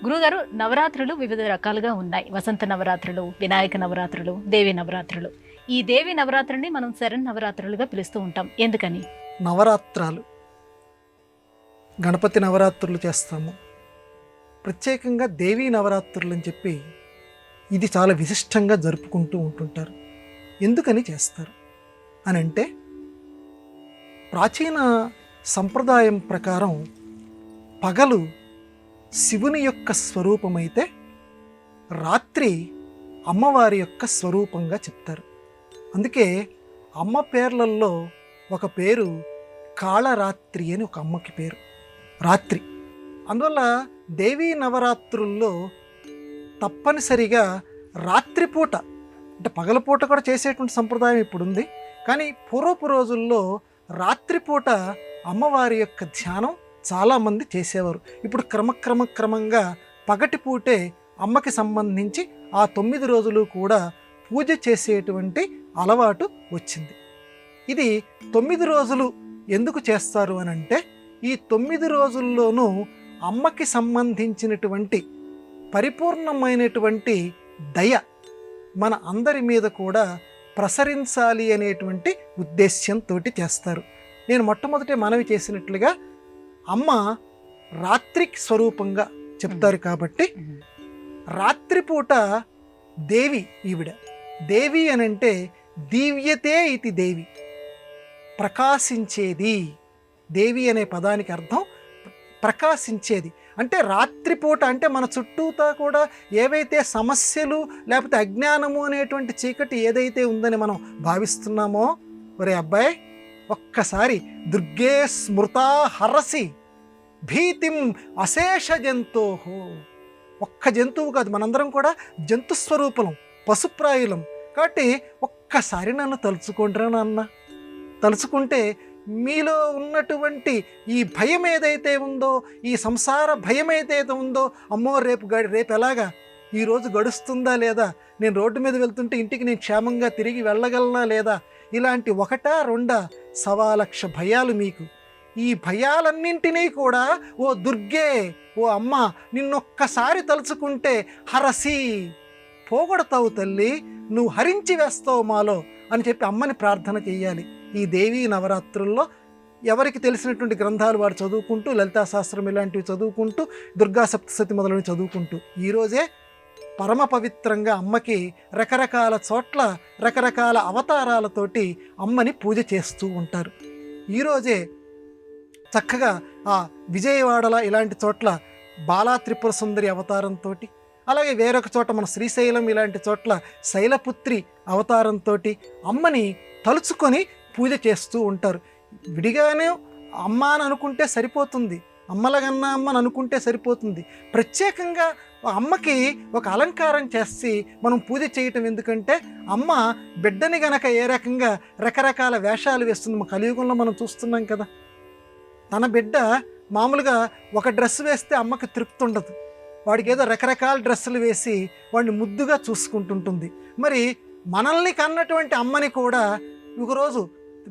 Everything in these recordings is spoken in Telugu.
గురుగారు, నవరాత్రులు వివిధ రకాలుగా ఉన్నాయి. వసంత నవరాత్రులు, వినాయక నవరాత్రులు, దేవి నవరాత్రులు. ఈ దేవి నవరాత్రుల్ని మనం శరన్నవరాత్రులుగా పిలుస్తూ ఉంటాం. ఎందుకని? నవరాత్రాలు, గణపతి నవరాత్రులు చేస్తాము. ప్రత్యేకంగా దేవీ నవరాత్రులు అని చెప్పి ఇది చాలా విశిష్టంగా జరుపుకుంటూ ఉంటుంటారు. ఎందుకని చేస్తారు అని అంటే, ప్రాచీన సంప్రదాయం ప్రకారం పగలు శివుని యొక్క స్వరూపమైతే రాత్రి అమ్మవారి యొక్క స్వరూపంగా చెప్తారు. అందుకే అమ్మ పేర్లలో ఒక పేరు కాళరాత్రి అని ఒక అమ్మకి పేరు, రాత్రి. అందువల్ల దేవీ నవరాత్రుల్లో తప్పనిసరిగా రాత్రిపూట, అంటే పగలపూట కూడా చేసేటువంటి సంప్రదాయం ఇప్పుడు ఉంది, కానీ పూర్వపు రోజుల్లో రాత్రిపూట అమ్మవారి యొక్క ధ్యానం చాలామంది చేసేవారు. ఇప్పుడు క్రమంగా పగటిపూటే అమ్మకి సంబంధించి ఆ 9 రోజులు కూడా పూజ చేసేటువంటి అలవాటు వచ్చింది. ఇది 9 రోజులు ఎందుకు చేస్తారు అని అంటే, ఈ 9 రోజుల్లోనూ అమ్మకి సంబంధించినటువంటి పరిపూర్ణమైనటువంటి దయ మన అందరి మీద కూడా ప్రసరించాలి అనేటువంటి ఉద్దేశ్యంతో చేస్తారు. నేను మొట్టమొదటి మనవి చేసినట్లుగా అమ్మ రాత్రి స్వరూపంగా చెప్తారు కాబట్టి రాత్రిపూట దేవి, ఈవిడ దేవి అని అంటే దివ్యతే ఇది దేవి, ప్రకాశించేది. దేవి అనే పదానికి అర్థం ప్రకాశించేది. అంటే రాత్రిపూట అంటే మన చుట్టూతా కూడా ఏవైతే సమస్యలు లేకపోతే అజ్ఞానము అనేటువంటి చీకటి ఏదైతే ఉందని మనం భావిస్తున్నామో, ఒరే అబ్బాయి ఒక్కసారి దుర్గే స్మృతా హరసి భీతిం అశేష జంతోహో. ఒక్క జంతువు కాదు, మనందరం కూడా జంతుస్వరూపం, పశుప్రాయులం. కాబట్టి ఒక్కసారి నన్ను తలుచుకుంటారా నాన్న. తలుచుకుంటే మీలో ఉన్నటువంటి ఈ భయం ఏదైతే ఉందో, ఈ సంసార భయం ఏదైతే ఉందో, అమ్మో రేపు ఎలాగా ఈరోజు గడుస్తుందా లేదా, నేను రోడ్డు మీద వెళ్తుంటే ఇంటికి నేను క్షేమంగా తిరిగి వెళ్ళగలనా లేదా, ఇలాంటి 1-2 1,00,000 భయాలు మీకు. ఈ భయాలన్నింటినీ కూడా ఓ దుర్గే, ఓ అమ్మ నిన్నొక్కసారి తలుచుకుంటే హరసి, పోగొడతావు తల్లి, నువ్వు హరించి వేస్తావు మాలో అని చెప్పి అమ్మని ప్రార్థన చేయాలి. ఈ దేవీ నవరాత్రుల్లో ఎవరికి తెలిసినటువంటి గ్రంథాలు వాడు చదువుకుంటూ, లలితా శాస్త్రం ఇలాంటివి చదువుకుంటూ, దుర్గా సప్తశతి మొదలైనవి చదువుకుంటూ ఈరోజే పరమ పవిత్రంగా అమ్మకి రకరకాల చోట్ల రకరకాల అవతారాలతోటి అమ్మని పూజ చేస్తూ ఉంటారు. ఈరోజే చక్కగా ఆ విజయవాడల ఇలాంటి చోట్ల బాలా త్రిపుర సుందరి అవతారంతో, అలాగే వేరొక చోట మన శ్రీశైలం ఇలాంటి చోట్ల శైలపుత్రి అవతారంతో అమ్మని తలుచుకొని పూజ చేస్తూ ఉంటారు. విడిగానే అమ్మ అని అనుకుంటే సరిపోతుంది, అమ్మలగన్నా అమ్మని అనుకుంటే సరిపోతుంది. ప్రత్యేకంగా అమ్మకి ఒక అలంకారం చేసి మనం పూజ చేయటం ఎందుకంటే, అమ్మ బిడ్డని గనక ఏ రకంగా రకరకాల వేషాలు వేస్తుంది. మా కలియుగంలో మనం చూస్తున్నాం కదా, తన బిడ్డ మామూలుగా ఒక డ్రెస్ వేస్తే అమ్మకి తృప్తి ఉండదు, వాడికి ఏదో రకరకాల డ్రెస్సులు వేసి వాడిని ముద్దుగా చూసుకుంటుంటుంది. మరి మనల్ని కన్నటువంటి అమ్మని కూడా ఒకరోజు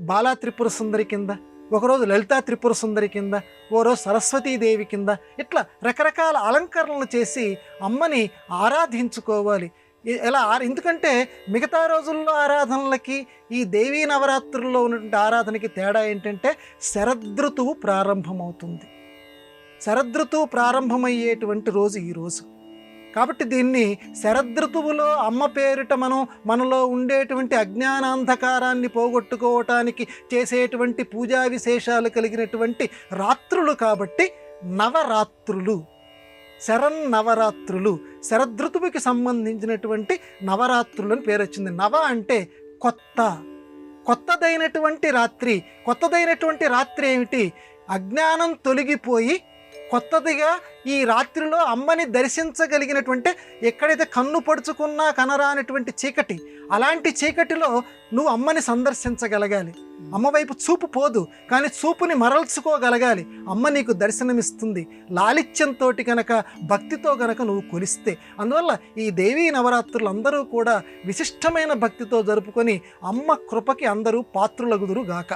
బాలా త్రిపుర సుందరి కింద, ఒకరోజు లలితా త్రిపుర సుందరి కింద, ఓ రోజు సరస్వతీదేవి కింద, ఇట్లా రకరకాల అలంకరణలు చేసి అమ్మని ఆరాధించుకోవాలి. ఎలా ఎందుకంటే మిగతా రోజుల్లో ఆరాధనలకి ఈ దేవీ నవరాత్రుల్లో ఉన్నటువంటి ఆరాధనకి తేడా ఏంటంటే, శరదృతువు ప్రారంభమవుతుంది. శరదృతువు ప్రారంభమయ్యేటువంటి రోజు ఈరోజు కాబట్టి దీన్ని శరదృతువులో అమ్మ పేరిట మనలో ఉండేటువంటి అజ్ఞానాంధకారాన్ని పోగొట్టుకోవటానికి చేసేటువంటి పూజా విశేషాలు కలిగినటువంటి రాత్రులు కాబట్టి నవరాత్రులు, శరన్నవరాత్రులు, శరదృతువుకి సంబంధించినటువంటి నవరాత్రులు అని పేరు వచ్చింది. నవ అంటే కొత్తదైనటువంటి రాత్రి. కొత్తదైనటువంటి రాత్రి ఏమిటి? అజ్ఞానం తొలగిపోయి కొత్తదిగా ఈ రాత్రిలో అమ్మని దర్శించగలిగినటువంటి, ఎక్కడైతే కన్ను పడుచుకున్నా కనరానటువంటి చీకటి, అలాంటి చీకటిలో నువ్వు అమ్మని సందర్శించగలగాలి. అమ్మ వైపు చూపు పోదు, కానీ చూపుని మరల్చుకోగలగాలి. అమ్మ నీకు దర్శనమిస్తుంది లాలిత్యంతో కనుక, భక్తితో కనుక నువ్వు కొలిస్తే. అందువల్ల ఈ దేవీ నవరాత్రులు అందరూ కూడా విశిష్టమైన భక్తితో జరుపుకొని అమ్మ కృపకి అందరూ పాత్రులగుదురు గాక.